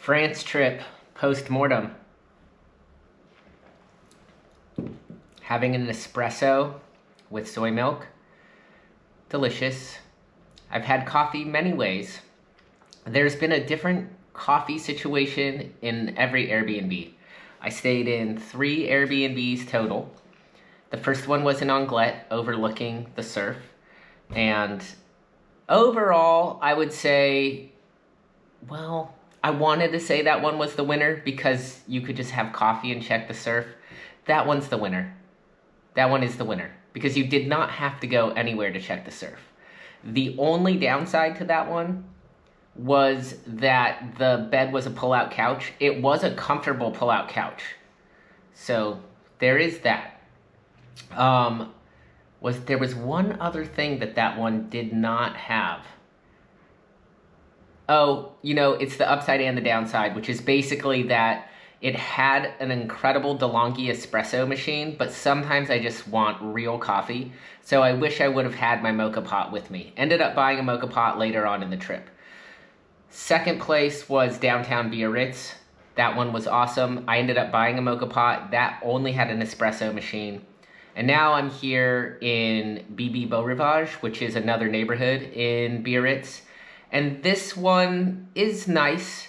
France trip post-mortem. Having an espresso with soy milk. Delicious. I've had coffee many ways. There's been a different coffee situation in every Airbnb. I stayed in 3 Airbnbs total. The first one was in Anglet, overlooking the surf. And overall, I would say, well, I wanted to say that one was the winner because you could just have coffee and check the surf. That one's the winner. That one is the winner because you did not have to go anywhere to check the surf. The only downside to that one was that the bed was a pull-out couch. It was a comfortable pull-out couch. So there is that. There was one other thing that one did not have. Oh, it's the upside and the downside, which is basically that it had an incredible DeLonghi espresso machine, but sometimes I just want real coffee. So I wish I would have had my mocha pot with me. Ended up buying a mocha pot later on in the trip. Second place was downtown Biarritz. That one was awesome. I ended up buying a mocha pot. That only had an espresso machine. And now I'm here in Bibi Beau Rivage, which is another neighborhood in Biarritz. And this one is nice.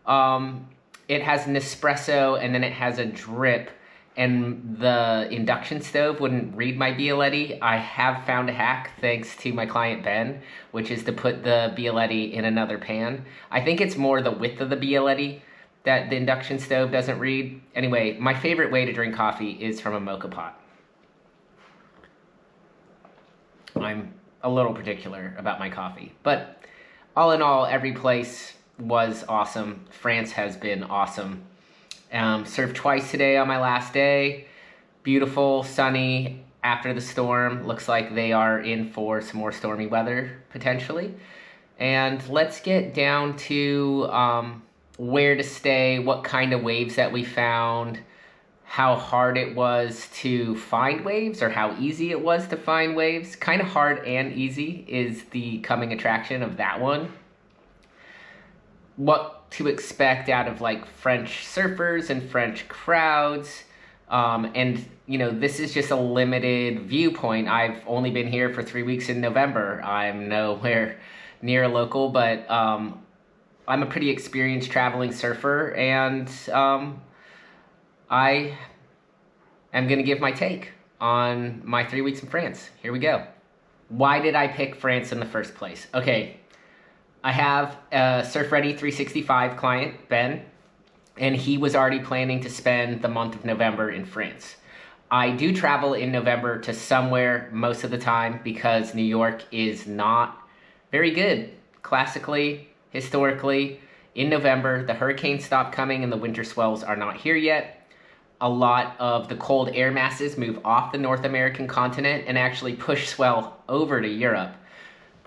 It has an espresso and then it has a drip, and the induction stove wouldn't read my Bialetti. I have found a hack thanks to my client Ben, which is to put the Bialetti in another pan. I think it's more the width of the Bialetti that the induction stove doesn't read. Anyway, my favorite way to drink coffee is from a mocha pot. I'm a little particular about my coffee, but all in all, every place was awesome. France has been awesome. Surfed twice today on my last day. Beautiful, sunny after the storm. Looks like they are in for some more stormy weather, potentially. And let's get down to where to stay, what kind of waves that we found, how hard it was to find waves or how easy it was to find waves. Kind of hard and easy is the coming attraction of that one. What to expect out of like French surfers and French crowds. And this is just a limited viewpoint. I've only been here for 3 weeks in November. I'm nowhere near local, but I'm a pretty experienced traveling surfer, and I am going to give my take on my 3 weeks in France. Here we go. Why did I pick France in the first place? Okay, I have a Surf Ready 365 client, Ben, and he was already planning to spend the month of November in France. I do travel in November to somewhere most of the time because New York is not very good. Classically, historically, in November, the hurricanes stop coming and the winter swells are not here yet. A lot of the cold air masses move off the North American continent and actually push swell over to Europe.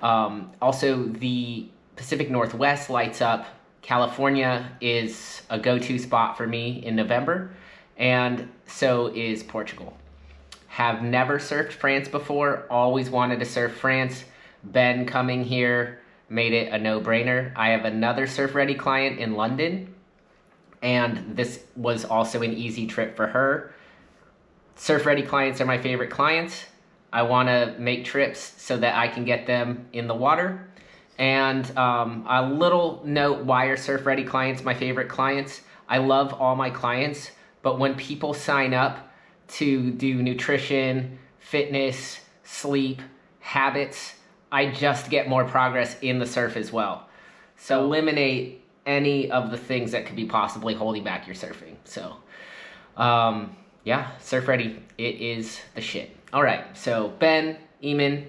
Also, the Pacific Northwest lights up. California is a go-to spot for me in November, and so is Portugal. Have never surfed France before, always wanted to surf France. Ben coming here made it a no-brainer. I have another Surf Ready client in London, and this was also an easy trip for her. Surf Ready clients are my favorite clients. I want to make trips so that I can get them in the water. And a little note, why are Surf Ready clients my favorite clients? I love all my clients, but when people sign up to do nutrition, fitness, sleep, habits, I just get more progress in the surf as well. So eliminate any of the things that could be possibly holding back your surfing. So yeah, Surf Ready, it is the shit. All right, so Ben, Eamon,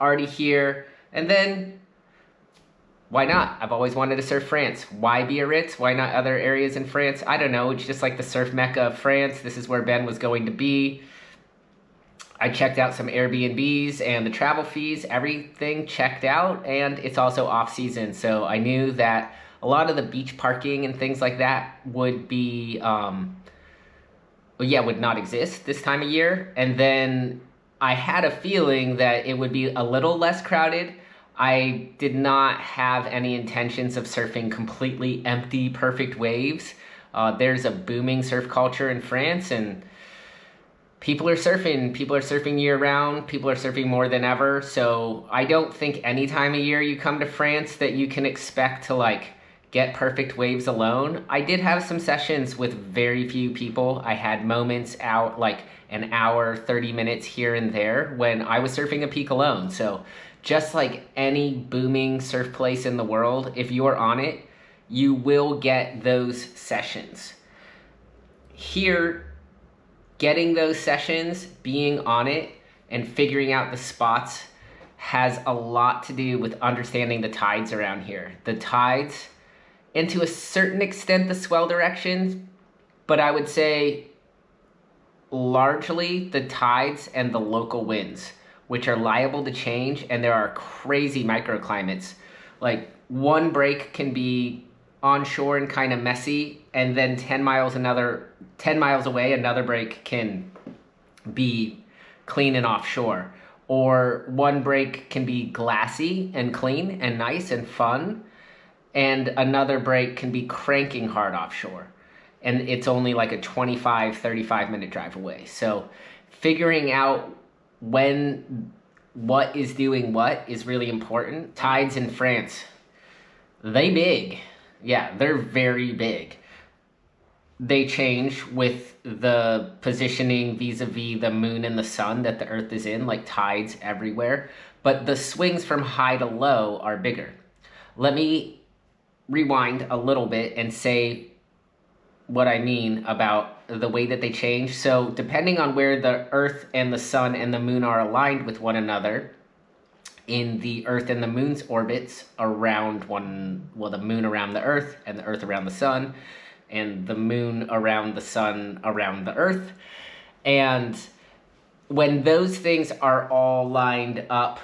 already here. And then, why not? I've always wanted to surf France. Why Biarritz? Why not other areas in France? I don't know. It's just like the surf mecca of France. This is where Ben was going to be. I checked out some Airbnbs and the travel fees, everything checked out, and it's also off season. So I knew that a lot of the beach parking and things like that would be, would not exist this time of year. And then I had a feeling that it would be a little less crowded. I did not have any intentions of surfing completely empty, perfect waves. There's a booming surf culture in France, and people are surfing. People are surfing year round. People are surfing more than ever. So I don't think any time of year you come to France that you can expect to like get perfect waves alone. I did have some sessions with very few people. I had moments out like an hour, 30 minutes here and there when I was surfing a peak alone. So just like any booming surf place in the world, if you're on it, you will get those sessions. Here, getting those sessions, being on it, and figuring out the spots has a lot to do with understanding the tides around here. The tides, and to a certain extent the swell directions, but I would say largely the tides and the local winds, which are liable to change, and there are crazy microclimates. Like one break can be onshore and kind of messy, and then 10 miles away, another break can be clean and offshore. Or one break can be glassy and clean and nice and fun, and another break can be cranking hard offshore. And it's only like a 25, 35 minute drive away. So figuring out what is doing what is really important. Tides in France, they big. Yeah, they're very big. They change with the positioning vis-a-vis the moon and the sun that the earth is in, like tides everywhere. But the swings from high to low are bigger. Let me rewind a little bit and say what I mean about the way that they change. So depending on where the earth and the sun and the moon are aligned with one another in the earth and the moon's orbits around the moon around the earth and the earth around the sun and the moon around the sun around the earth. And when those things are all lined up,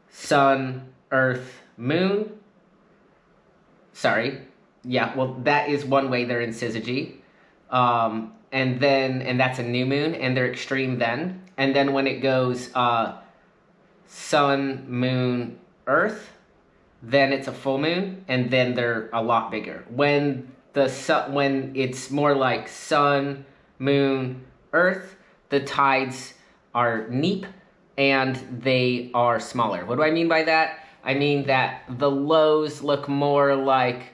sun, earth, moon, that is one way they're in syzygy. And that's a new moon, and they're extreme then. And then when it goes sun, moon, earth, then it's a full moon, and then they're a lot bigger. When it's more like sun, moon, earth, the tides are neap and they are smaller. What do I mean by that? I mean that the lows look more like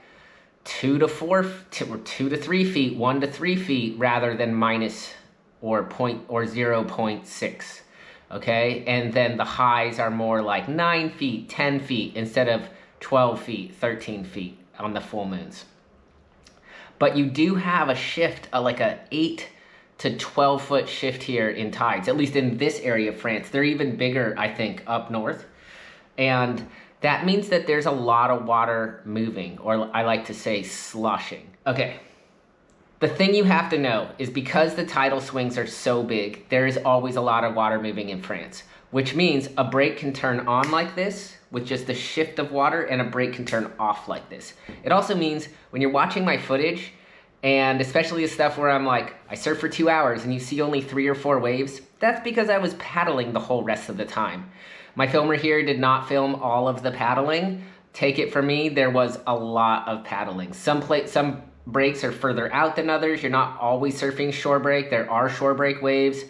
2 to 3 feet, 1 to 3 feet, rather than minus or 0.6. Okay, and then the highs are more like 9 feet, 10 feet instead of 12 feet, 13 feet on the full moons. But you do have a shift, like a 8 to 12 foot shift here in tides, at least in this area of France. They're even bigger, I think, up north. And that means that there's a lot of water moving, or I like to say sloshing. Okay, the thing you have to know is because the tidal swings are so big, there is always a lot of water moving in France, which means a break can turn on like this with just a shift of water, and a break can turn off like this. It also means when you're watching my footage, and especially the stuff where I'm like, I surf for 2 hours and you see only 3 or 4 waves, that's because I was paddling the whole rest of the time. My filmer here did not film all of the paddling. Take it from me, there was a lot of paddling. Some breaks are further out than others. You're not always surfing shore break. There are shore break waves.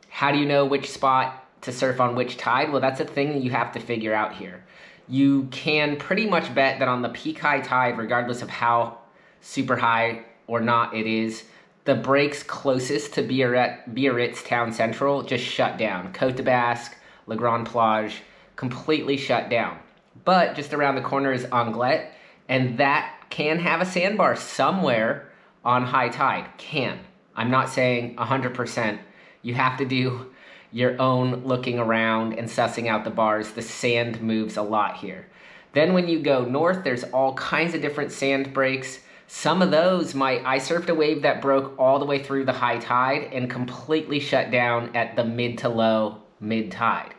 How do you know which spot to surf on which tide? Well, that's a thing that you have to figure out here. You can pretty much bet that on the peak high tide, regardless of how super high or not it is, the breaks closest to Biarritz town central just shut down. Côte de Basque, Le Grand Plage, completely shut down. But just around the corner is Anglet, and that can have a sandbar somewhere on high tide. Can. I'm not saying 100%. You have to do your own looking around and sussing out the bars. The sand moves a lot here. Then when you go north, there's all kinds of different sand breaks. Some of those I surfed a wave that broke all the way through the high tide and completely shut down at the mid to low mid tide.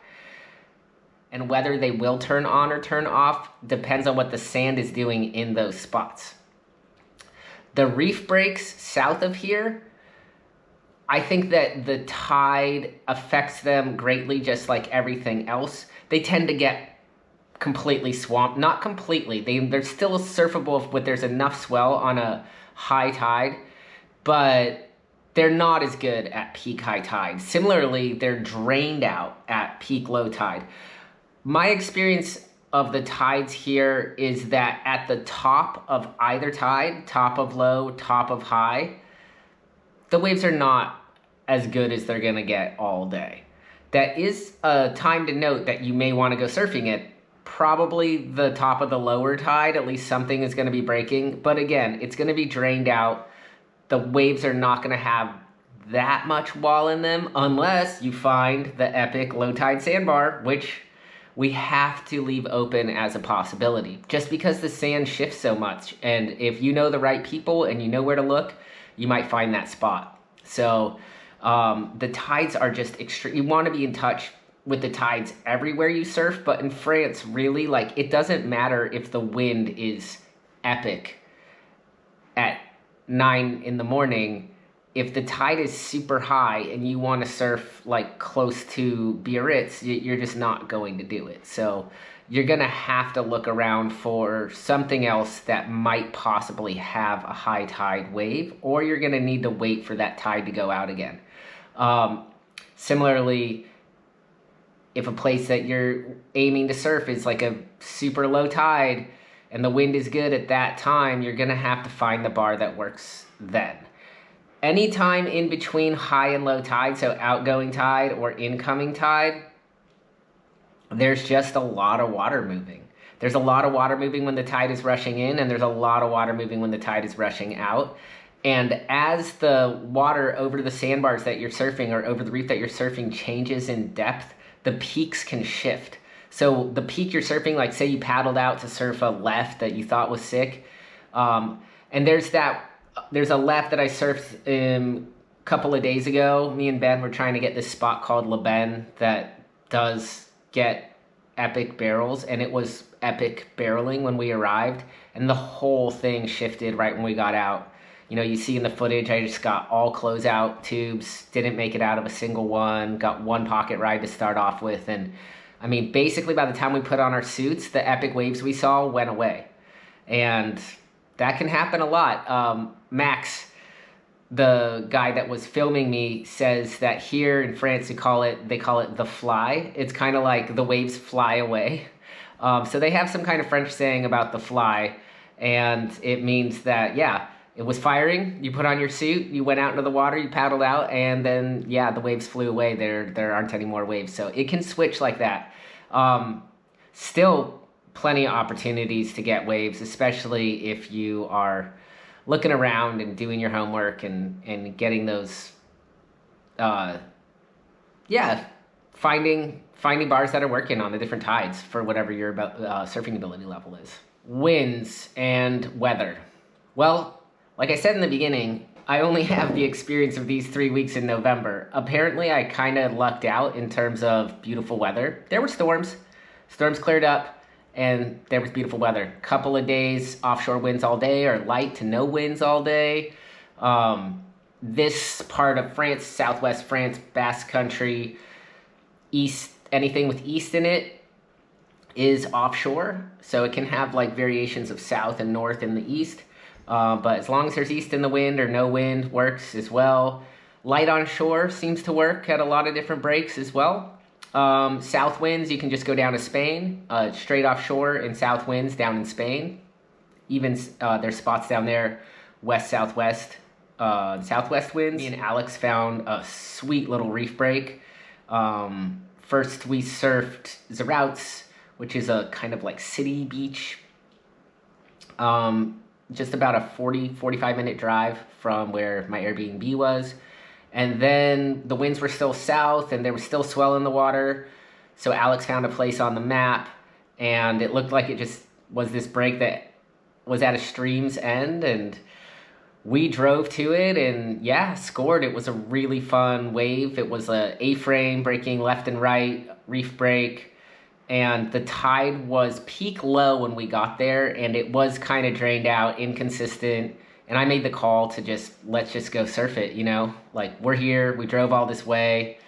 And whether they will turn on or turn off depends on what the sand is doing in those spots. The reef breaks south of here, I think that the tide affects them greatly, just like everything else. They tend to get completely swamped. Not completely. They're still surfable if there's enough swell on a high tide, but they're not as good at peak high tide. Similarly, they're drained out at peak low tide. My experience of the tides here is that at the top of either tide, top of low, top of high, the waves are not as good as they're gonna get all day. That is a time to note that you may want to go surfing at probably the top of the lower tide. At least something is going to be breaking. But again, it's going to be drained out. The waves are not going to have that much wall in them unless you find the epic low tide sandbar, which we have to leave open as a possibility. Just because the sand shifts so much. And if you know the right people and you know where to look, you might find that spot. So the tides are just extreme. You want to be in touch with the tides everywhere you surf, but in France, really, like, it doesn't matter if the wind is epic at 9 in the morning. If the tide is super high and you want to surf like close to Biarritz, you're just not going to do it. So you're going to have to look around for something else that might possibly have a high tide wave, or you're going to need to wait for that tide to go out again. Similarly, if a place that you're aiming to surf is like a super low tide and the wind is good at that time, you're going to have to find the bar that works then. Anytime in between high and low tide, so outgoing tide or incoming tide, there's just a lot of water moving. There's a lot of water moving when the tide is rushing in, and there's a lot of water moving when the tide is rushing out. And as the water over the sandbars that you're surfing or over the reef that you're surfing changes in depth, the peaks can shift. So the peak you're surfing, like say you paddled out to surf a left that you thought was sick, and there's a left that I surfed a couple of days ago. Me and Ben were trying to get this spot called Le Ben that does get epic barrels, and it was epic barreling when we arrived, and the whole thing shifted right when we got out. You know, you see in the footage, I just got all closeout tubes, didn't make it out of a single one, got one pocket ride to start off with, and I mean, basically by the time we put on our suits, the epic waves we saw went away. And that can happen a lot. Max, the guy that was filming me, says that here in France they call it the fly. It's kind of like the waves fly away. So they have some kind of French saying about the fly, and it means that, yeah, it was firing, you put on your suit, you went out into the water, you paddled out, and then, yeah, the waves flew away. There aren't any more waves. So it can switch like that. Still plenty of opportunities to get waves, especially if you are looking around and doing your homework and getting those, finding bars that are working on the different tides for whatever your surfing ability level is. Winds and weather. Well, like I said in the beginning, I only have the experience of these 3 weeks in November. Apparently, I kind of lucked out in terms of beautiful weather. There were storms. Storms cleared up, and there was beautiful weather. Couple of days, offshore winds all day, or light to no winds all day. This part of France, southwest France, Basque Country, east, anything with east in it is offshore. So it can have like variations of south and north in the east. But as long as there's east in the wind or no wind, works as well. Light on shore seems to work at a lot of different breaks as well. South winds, you can just go down to Spain, straight offshore, and south winds down in Spain. Even there's spots down there, west-southwest, southwest winds. Me and Alex found a sweet little reef break. First we surfed Zerouts, which is a kind of like city beach. Just about a 45 minute drive from where my Airbnb was. And then the winds were still south and there was still swell in the water. So Alex found a place on the map, and it looked like it just was this break that was at a stream's end, and we drove to it and yeah, scored. It was a really fun wave. It was a A-frame breaking left and right, reef break. And the tide was peak low when we got there, and it was kind of drained out, inconsistent. And I made the call to let's just go surf it, you know? Like, we're here, we drove all this way.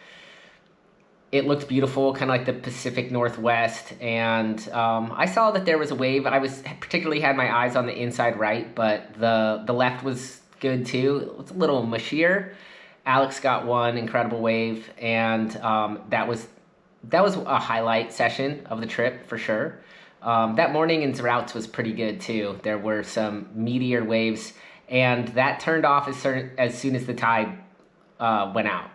It looked beautiful, kind of like the Pacific Northwest, and I saw that there was a wave. I was particularly had my eyes on the inside right, but the left was good too. It was a little mushier. Alex got one incredible wave, and that was a highlight session of the trip for sure. That morning in Zerouts was pretty good too. There were some meteor waves, and that turned off as soon as the tide went out.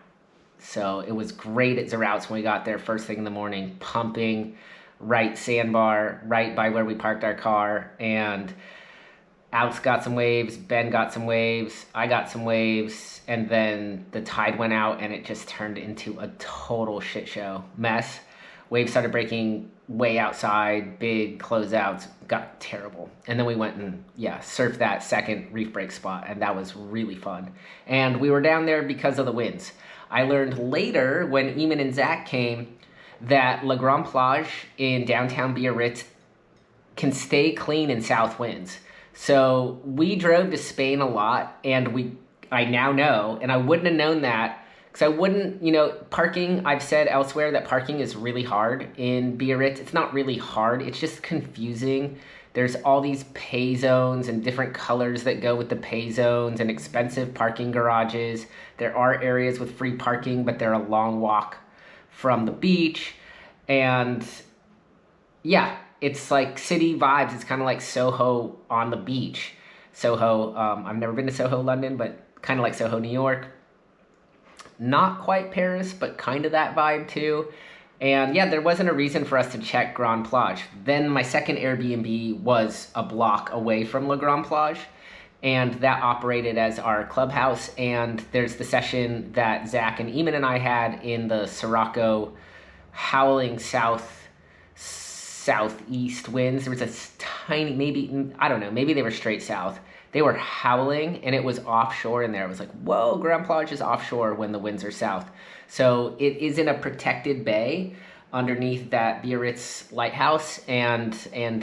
So it was great at Zerouts when we got there first thing in the morning, pumping right sandbar, right by where we parked our car. And Alex got some waves, Ben got some waves, I got some waves, and then the tide went out and it just turned into a total shit show mess. Waves started breaking way outside, big closeouts, got terrible. And then we went and, surfed that second reef break spot, and that was really fun. And we were down there because of the winds. I learned later when Eamon and Zach came that La Grande Plage in downtown Biarritz can stay clean in south winds. So we drove to Spain a lot, and I now know, and I wouldn't have known that because I wouldn't, parking, I've said elsewhere that parking is really hard in Biarritz. It's not really hard, it's just confusing. There's all these pay zones and different colors that go with the pay zones and expensive parking garages. There are areas with free parking, but they're a long walk from the beach. And yeah, it's like city vibes. It's kind of like Soho on the beach. Soho, I've never been to Soho, London, but kind of like Soho, New York. Not quite Paris, but kind of that vibe too. And yeah, there wasn't a reason for us to check Grande Plage. Then my second Airbnb was a block away from La Grande Plage, and that operated as our clubhouse. And there's the session that Zach and Eamon and I had in the Sirocco howling southeast winds. There was a tiny, maybe they were straight south. They were howling, and it was offshore in there. It was like, whoa, Grande Plage is offshore when the winds are south. So it is in a protected bay underneath that Biarritz lighthouse, and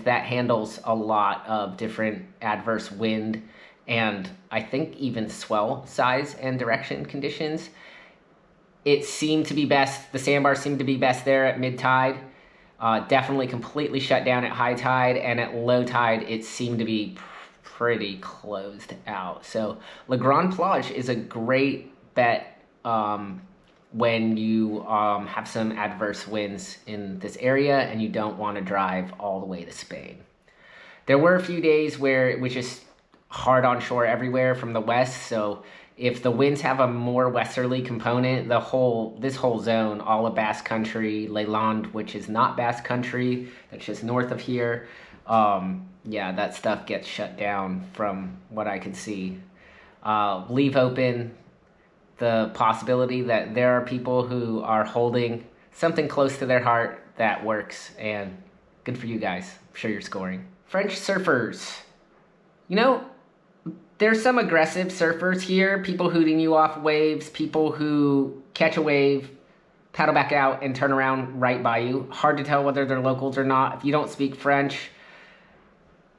that handles a lot of different adverse wind and I think even swell size and direction conditions. It seemed to be best, the sandbars seemed to be best there at mid-tide. Definitely completely shut down at high tide, and at low tide it seemed to be pretty closed out. So La Grande Plage is a great bet when you have some adverse winds in this area and you don't want to drive all the way to Spain. There were a few days where it was just hard on shore everywhere from the west, so if the winds have a more westerly component, this whole zone, all of Basque Country, Leyland, which is not Basque Country, that's just north of here, that stuff gets shut down from what I could see. Leave open the possibility that there are people who are holding something close to their heart that works, and good for you guys. I'm sure you're scoring. French surfers. There's some aggressive surfers here, people hooting you off waves, people who catch a wave, paddle back out, and turn around right by you. Hard to tell whether they're locals or not. If you don't speak French,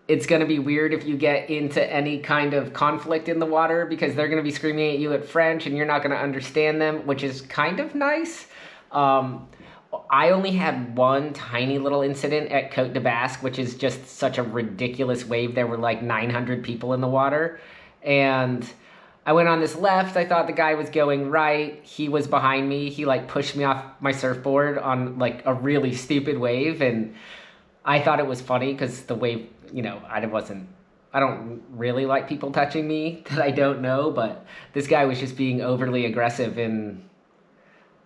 it's going to be weird if you get into any kind of conflict in the water because they're going to be screaming at you at French and you're not going to understand them, which is kind of nice. I only had one tiny little incident at Côte de Basque, which is just such a ridiculous wave. There were like 900 people in the water. And I went on this left. I thought the guy was going right. He was behind me. He pushed me off my surfboard on a really stupid wave. And I thought it was funny because the wave, I don't really like people touching me that I don't know. But this guy was just being overly aggressive and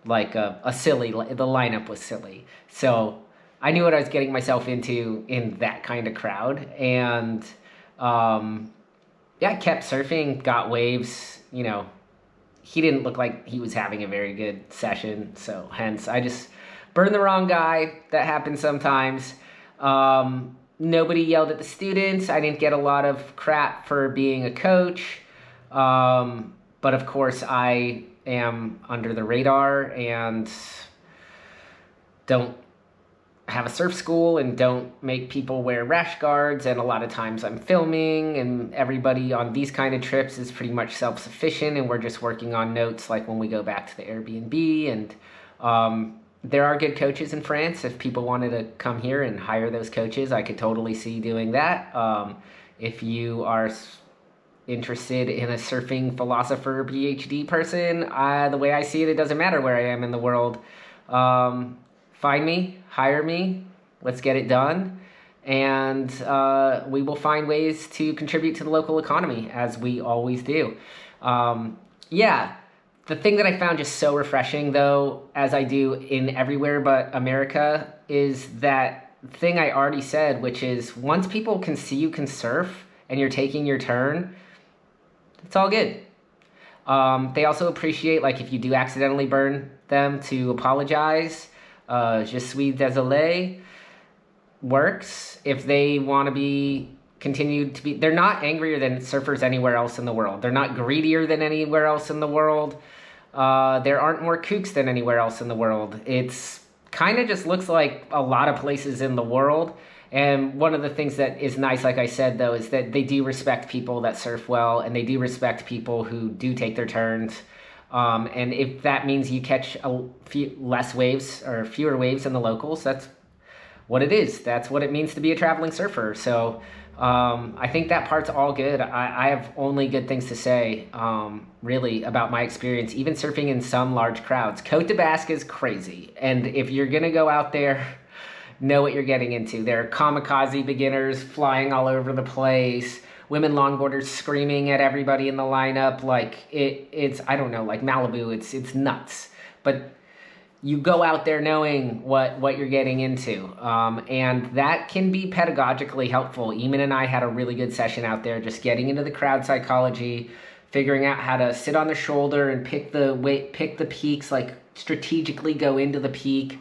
a silly, the lineup was silly. So I knew what I was getting myself into in that kind of crowd. And I kept surfing, got waves. He didn't look like he was having a very good session. So hence, I just burned the wrong guy. That happens sometimes. Nobody yelled at the students. I didn't get a lot of crap for being a coach. But of course, I am under the radar and don't have a surf school and don't make people wear rash guards, and a lot of times I'm filming, and everybody on these kind of trips is pretty much self-sufficient, and we're just working on notes when we go back to the Airbnb. And There are good coaches in France. If people wanted to come here and hire those coaches, I could totally see doing that. If you are interested in a surfing philosopher PhD person, the way I see it, it doesn't matter where I am in the world. Find me, hire me, let's get it done. And we will find ways to contribute to the local economy, as we always do. Yeah, the thing that I found just so refreshing, though, as I do in everywhere but America, is that thing I already said, which is once people can see you can surf and you're taking your turn, it's all good. They also appreciate, like, if you do accidentally burn them, to apologize. Je suis désolé works. If they want to be continued to be, they're not angrier than surfers anywhere else in the world. They're not greedier than anywhere else in the world. There aren't more kooks than anywhere else in the world. It's kind of just looks like a lot of places in the world. And one of the things that is nice, like I said, though, is that they do respect people that surf well, and they do respect people who do take their turns. And if that means you catch less waves or fewer waves than the locals, that's what it is. That's what it means to be a traveling surfer. So I think that part's all good. I have only good things to say, really, about my experience, even surfing in some large crowds. Côte de Basque is crazy. And if you're going to go out there, know what you're getting into. There are kamikaze beginners flying all over the place, women longboarders screaming at everybody in the lineup. Like, it's I don't know, like Malibu, it's nuts. But you go out there knowing what you're getting into. And that can be pedagogically helpful. Eamon and I had a really good session out there, just getting into the crowd psychology, figuring out how to sit on the shoulder and pick the peaks, like strategically go into the peak,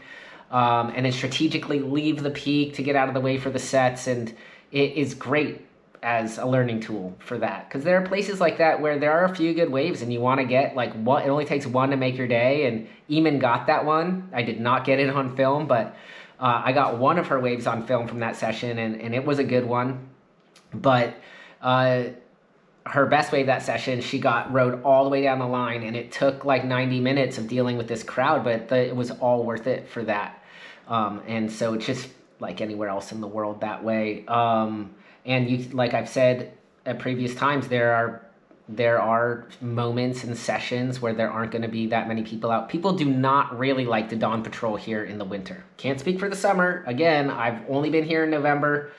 and then strategically leave the peak to get out of the way for the sets. And it is great as a learning tool for that, because there are places like that where there are a few good waves and you want to get like what it only takes one to make your day. And Eamon got that one. I did not get it on film, but I got one of her waves on film from that session, and it was a good one. But her best wave that session, she rode all the way down the line, and it took like 90 minutes of dealing with this crowd, but it was all worth it for that. And so it's just like anywhere else in the world that way. And you, like I've said at previous times, there are moments and sessions where there aren't going to be that many people out. People do not really like to dawn patrol here in the winter. Can't speak for the summer. Again, I've only been here in November,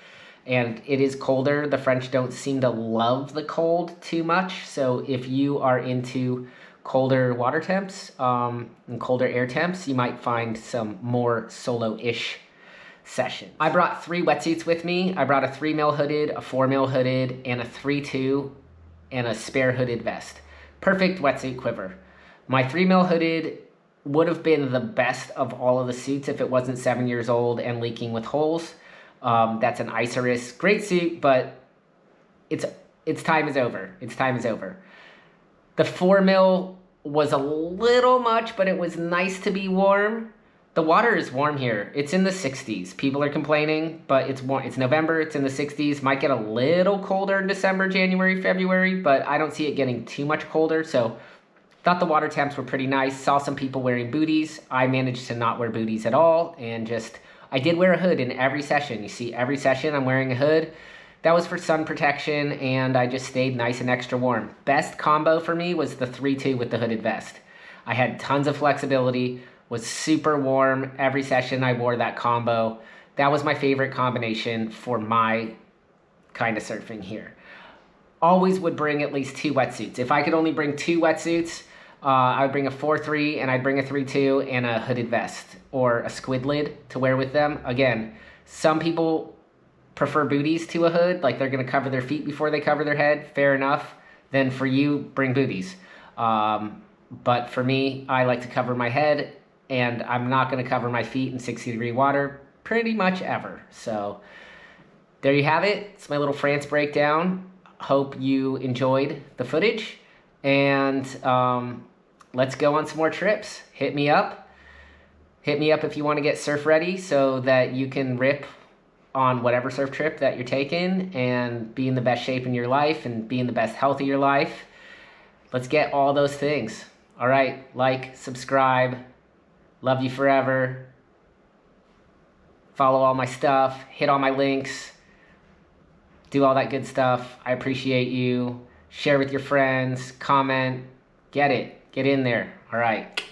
and it is colder. The French don't seem to love the cold too much. So if you are into colder water temps and colder air temps, you might find some more solo-ish session. I brought 3 wetsuits with me. I brought a 3 mil hooded, a 4 mil hooded, and a 3.2, and a spare hooded vest. Perfect wetsuit quiver. My 3 mil hooded would have been the best of all of the suits if it wasn't 7 years old and leaking with holes. That's an Icarus. Great suit, but its time is over. Its time is over. The 4 mil was a little much, but it was nice to be warm. The water is warm here. It's in the 60s. People are complaining, but it's warm. It's November. It's in the 60s. Might get a little colder in December, January, February, but I don't see it getting too much colder. So thought the water temps were pretty nice. Saw some people wearing booties. I managed to not wear booties at all, and I did wear a hood in every session. You see, every session I'm wearing a hood. That was for sun protection, and I just stayed nice and extra warm. Best combo for me was the 3.2 with the hooded vest. I had tons of flexibility, was super warm. Every session I wore that combo. That was my favorite combination for my kind of surfing here. Always would bring at least 2 wetsuits. If I could only bring 2 wetsuits, I would bring a 4.3 and I'd bring a 3.2 and a hooded vest or a squid lid to wear with them. Again, some people prefer booties to a hood, like they're going to cover their feet before they cover their head. Fair enough. Then for you, bring booties. But for me, I like to cover my head, and I'm not going to cover my feet in 60-degree water pretty much ever. So there you have it. It's my little France breakdown. Hope you enjoyed the footage, and let's go on some more trips. Hit me up. Hit me up if you want to get surf ready so that you can rip on whatever surf trip that you're taking and be in the best shape in your life and be in the best health of your life. Let's get all those things. All right, like, subscribe, Love you forever. Follow all my stuff. Hit all my links. Do all that good stuff. I appreciate you. Share with your friends. Comment. Get it. Get in there. All right.